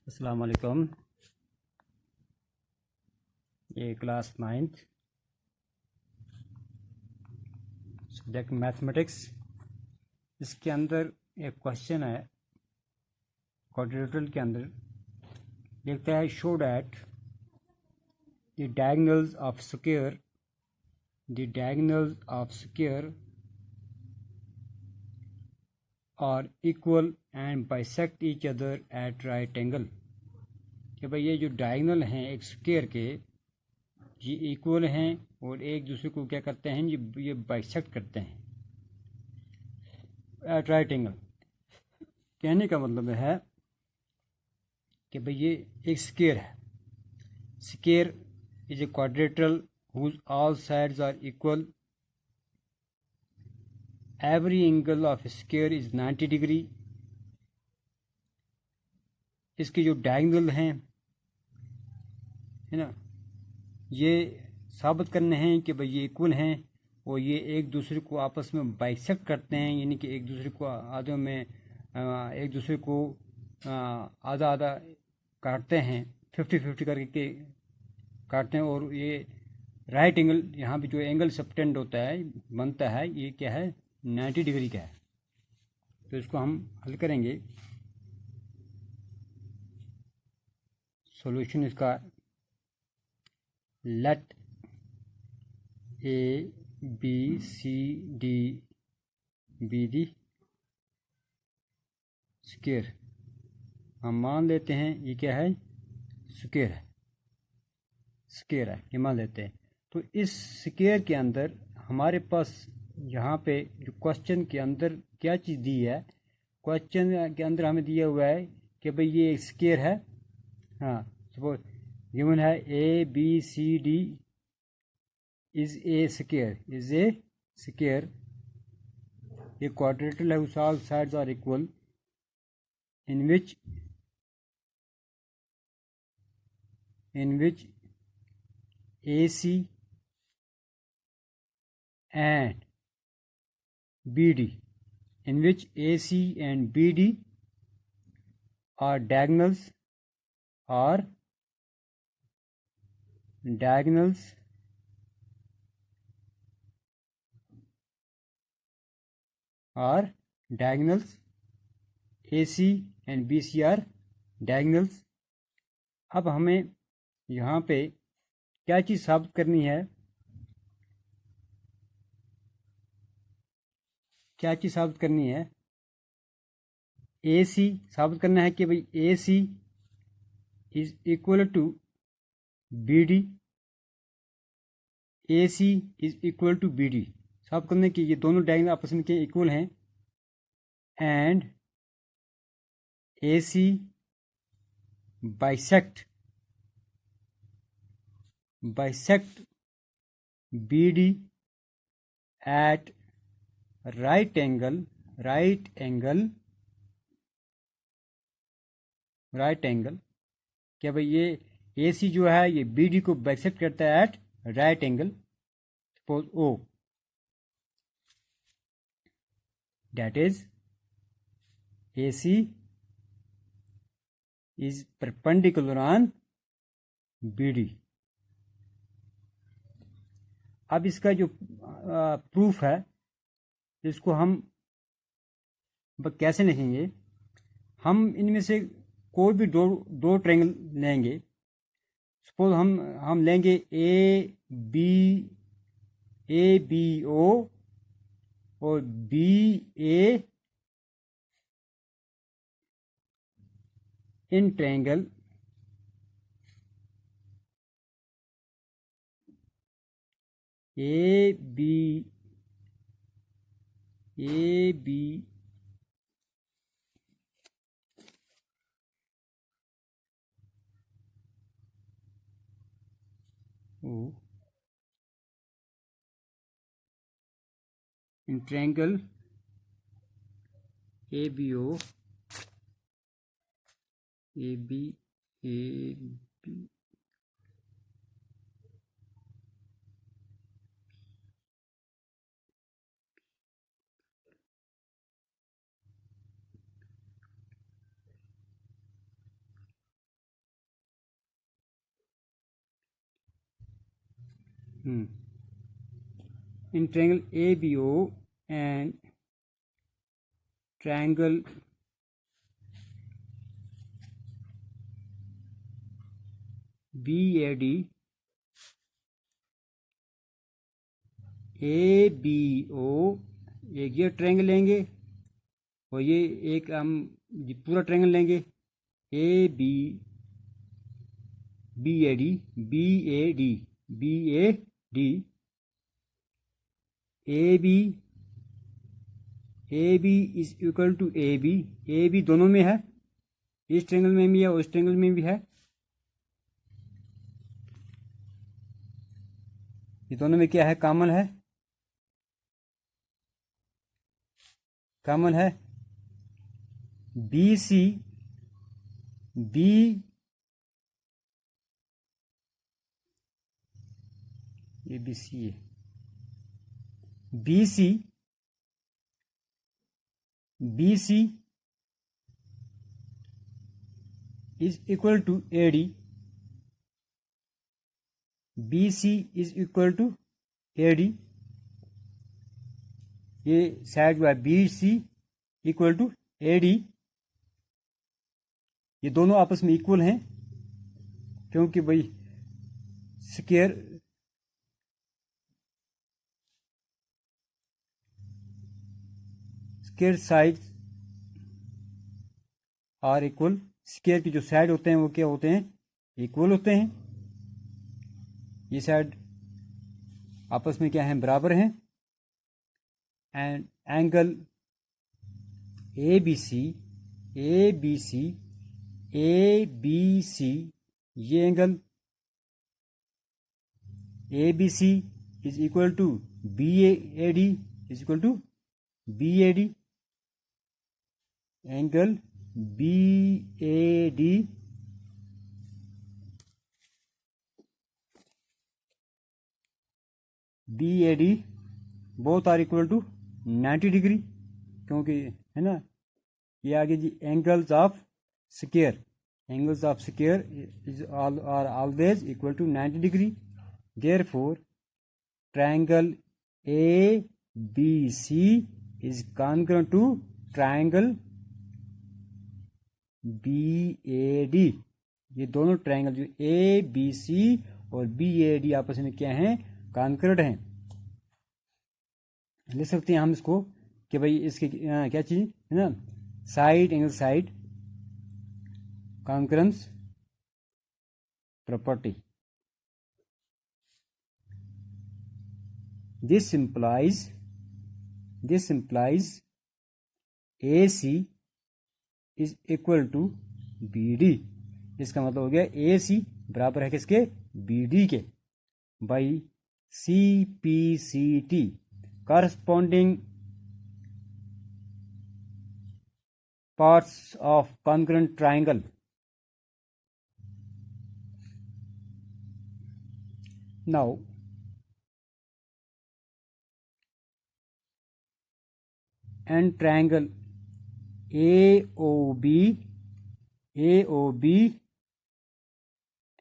अस्सलाम वालेकुम। ये क्लास 9th सब्जेक्ट मैथमेटिक्स। इसके अंदर एक क्वेश्चन है क्वाड्रेटिकल के अंदर, लिखता है show that the diagonals of square are equal and bisect each other at right angle. कि भाई ये जो डायगोनल हैं एक स्क्वायर के, ये इक्वल हैं और एक दूसरे को क्या करते हैं, ये बाइसेक्ट करते हैं एट राइट एंगल। कहने का मतलब है कि भाई ये एक स्क्वायर है। Square is a quadrilateral whose all sides are equal. Every angle of square is 90 degree. इसके जो डायगोनल हैं, है ना, ये साबित करने हैं कि भाई ये इक्वल हैं और ये एक दूसरे को आपस में बाइसेक्ट करते हैं, यानी कि एक दूसरे को आधों में एक दूसरे को आधा आधा काटते हैं, 50-50 करके काटते हैं। और ये राइट एंगल, यहाँ पे जो एंगल सबटेंड होता है बनता है, ये क्या है, 90 डिग्री का है। तो इसको हम हल करेंगे। सॉल्यूशन इसका, let A B C D be the square. हम मान लेते हैं ये क्या है, स्क्वायर है, स्क्वायर है, ये मान लेते हैं। तो इस स्क्वायर के अंदर हमारे पास यहाँ पे जो क्वेश्चन के अंदर क्या चीज़ दी है, क्वेश्चन के अंदर हमें दिया हुआ है कि भाई ये एक स्क्वायर है। हाँ, सपोज गिवन है A B C D is a square, ये क्वाड्रेटल है whose all sides are equal, in which AC and BD are diagonals AC and BC are diagonals। अब हमें यहाँ पे क्या चीज़ साबित करनी है, AC साबित करना है कि भाई AC is equal to BD, AC is equal to BD साबित करने की ये दोनों डायगोनल आपस में के इक्वल हैं, and AC bisect BD at right angle, क्या भाई ये AC जो है ये BD को बाइसेक्ट करता है at right angle. Suppose O, that is AC is perpendicular on BD। अब इसका जो प्रूफ है, इसको हम कैसे लिखेंगे, हम इनमें से कोई भी दो ट्रायंगल लेंगे। सपोज हम लेंगे ए बी ओ और B A in triangle A B O in triangle A B O A B in triangle ABO and triangle BAD, ABO, एक ये ट्रायंगल लेंगे और ये एक हम पूरा ट्रायंगल लेंगे AB, BAD, BAD, BAD, AB is equal to AB दोनों में है, इस ट्रायंगल में भी है और इस ट्रायंगल में भी है, ये दोनों में क्या है, कॉमन है, कॉमन है BC, ये BC है, BC is equal to AD, BC is equal to AD, ये साइड जो है BC इक्वल टू AD, ये दोनों आपस में इक्वल हैं क्योंकि भाई square side are equal, square की जो साइड होते हैं वो क्या होते हैं, इक्वल होते हैं, ये साइड आपस में क्या है, बराबर हैं, एंड एंगल ABC, ये angle ABC is equal to BAD is equal to BAD, angle BAD both are equal to 90 degree, क्योंकि है ना ये आगे जी angles of square is are always equal to 90 degree, therefore triangle ABC is congruent to triangle BAD, ये दोनों triangle जो ABC और BAD आपस में क्या हैं, कॉन्ग्रुएंट हैं। लिख सकते हैं हम इसको कि भाई इसके क्या चीज है ना, side angle side congruence property, this implies AC is equal to BD, इसका मतलब हो गया AC बराबर है किसके, BD के, by CPCT corresponding parts of congruent triangle. Now and triangle AOB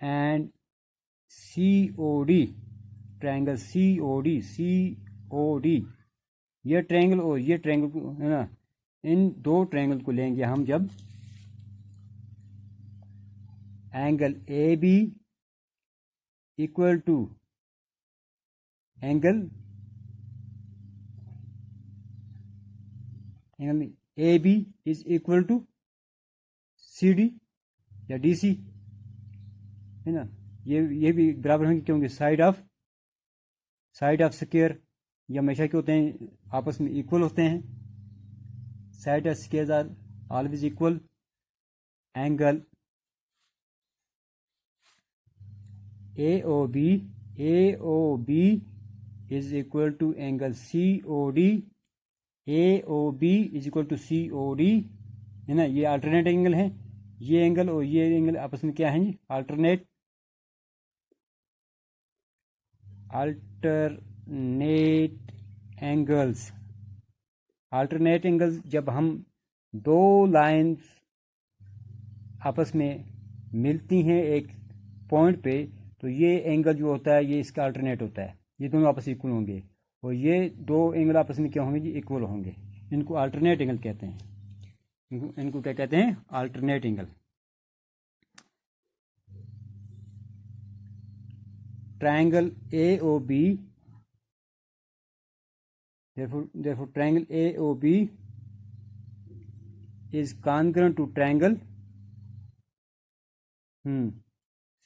and COD, triangle COD, ये ट्रायंगल और ये ट्रायंगल को है ना, इन दो ट्रायंगल को लेंगे हम जब angle AB equal to angle AB is equal to CD या DC, है ना, ये भी बराबर होंगे क्योंकि साइड ऑफ स्क्वायर ये हमेशा क्या होते हैं, आपस में इक्वल होते हैं, side of square are always equal, angle AOB is equal to angle COD, AOB is equal to COD, है ना, ये अल्टरनेट एंगल है, ये एंगल और ये एंगल आपस में क्या है जी, अल्टरनेट एंगल्स जब हम दो लाइंस आपस में मिलती हैं एक पॉइंट पे तो ये एंगल जो होता है ये इसका अल्टरनेट होता है, ये दोनों आपस में इक्वल होंगे, और ये दो एंगल आपस में क्या होंगे जी, इक्वल होंगे। इनको अल्टरनेट एंगल कहते हैं। इनको क्या कहते हैं, alternate angle. Triangle AOB, therefore triangle AOB is congruent to triangle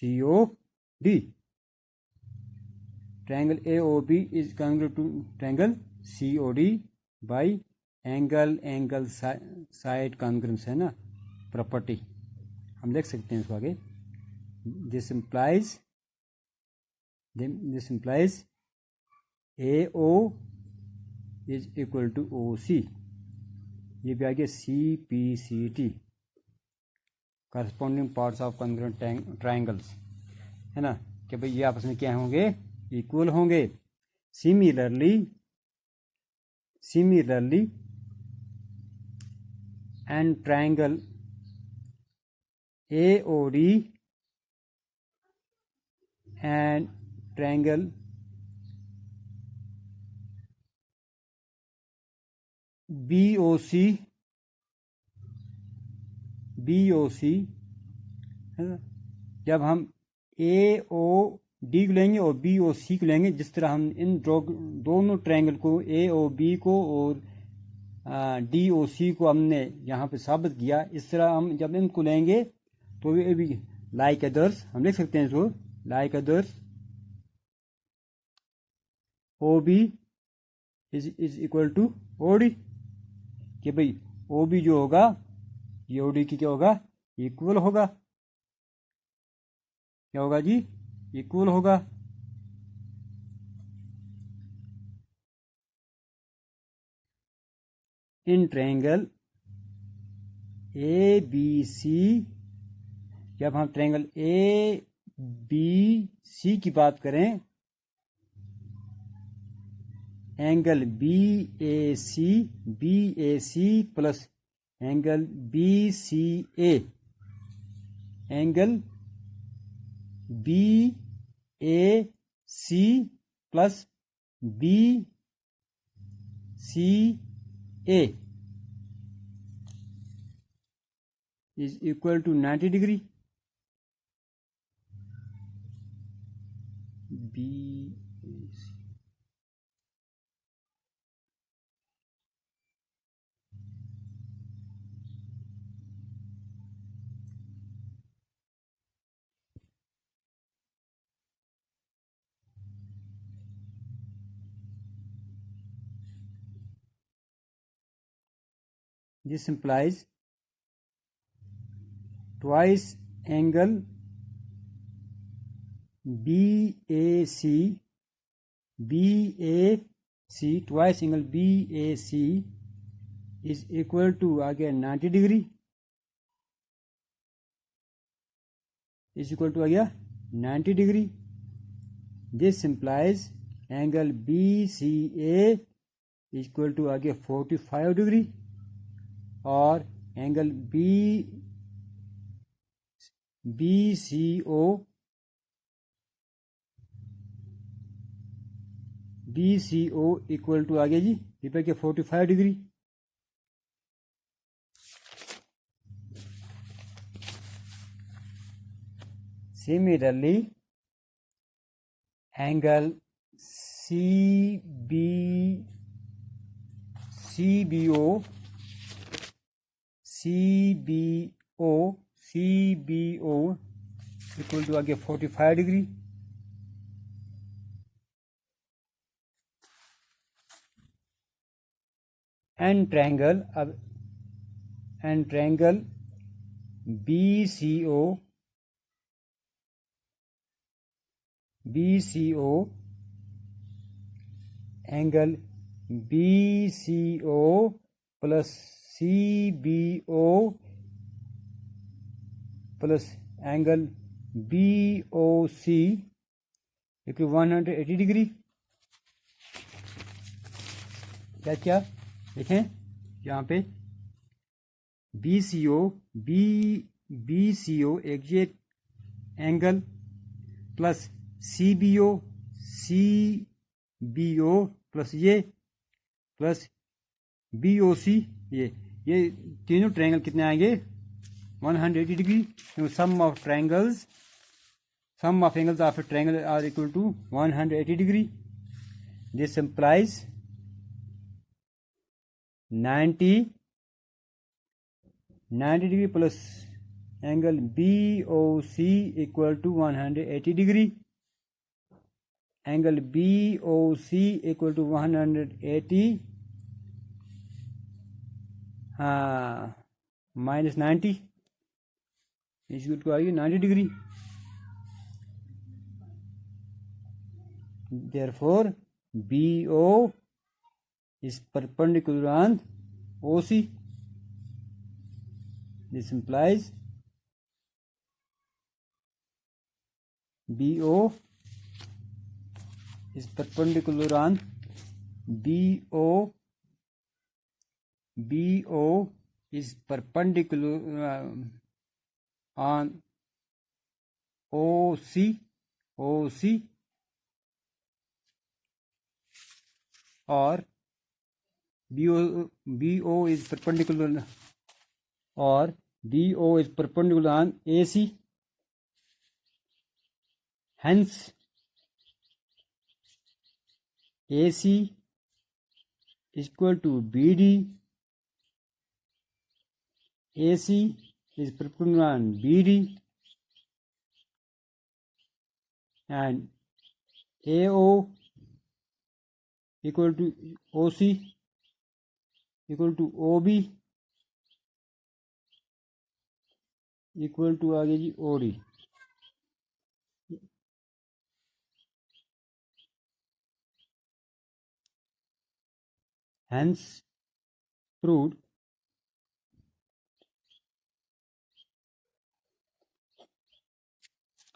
COD. Triangle AOB is congruent to triangle COD by angle side congruence है ना, प्रॉपर्टी हम देख सकते हैं इसको आगे। this implies AO is equal to OC, ये भी आगे CPCT, corresponding parts of congruent triangles है ना, कि भाई ये आपस में क्या होंगे, इक्वल होंगे। Similarly and triangle AOD and triangle BOC है ना, जब हम AOD को लेंगे और BOC को लेंगे, जिस तरह हम इन दोनों ट्रायंगल को AOB को और DOC को हमने यहाँ पे साबित किया, इस तरह हम जब इनको लेंगे तो ये भी लाइक अदर्स हम लिख सकते हैं इसको, like others OB is equal to OD, कि भाई OB जो होगा ये OD की क्या होगा, इक्वल होगा। क्या होगा जी, इक्वल होगा। इन ट्रायंगल ABC, जब हम ट्रायंगल ABC की बात करें, angle BAC plus angle BCA, angle BAC plus BCA is equal to 90 degree। BAC this implies twice angle BAC twice angle BAC is equal to again 90 degree, is equal to again 90 degree। this implies angle BCA is equal to again 45 degree, और angle BCO equal to आगे जी ये के 45 degree. Similarly angle CBO equal to आगे 45 degree. And triangle BCO angle BCO plus CBO plus angle BOC equal 180 degree. क्या देखें यहाँ पे BCO एक ये एंगल प्लस CBO प्लस ये प्लस BOC, ये तीनों ट्रायंगल कितने आएंगे 180 डिग्री, क्योंकि sum of angles of a triangle are equal to 180 degree. This implies 90 degree plus angle BOC equal to 180 degree. Angle BOC equal to 180 minus 90 is equal to 90 degree. Therefore, BO is perpendicular on OC. This implies BO is perpendicular on BO is perpendicular on OC or BO is perpendicular on AC. Hence, AC is equal to BD. AC is perpendicular on BD, and AO equal to OC equal to OB equal to आ गया जी OD. Hence proved.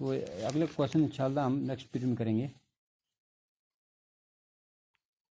तो अगले question इंशाल्लाह हम next period में करेंगे.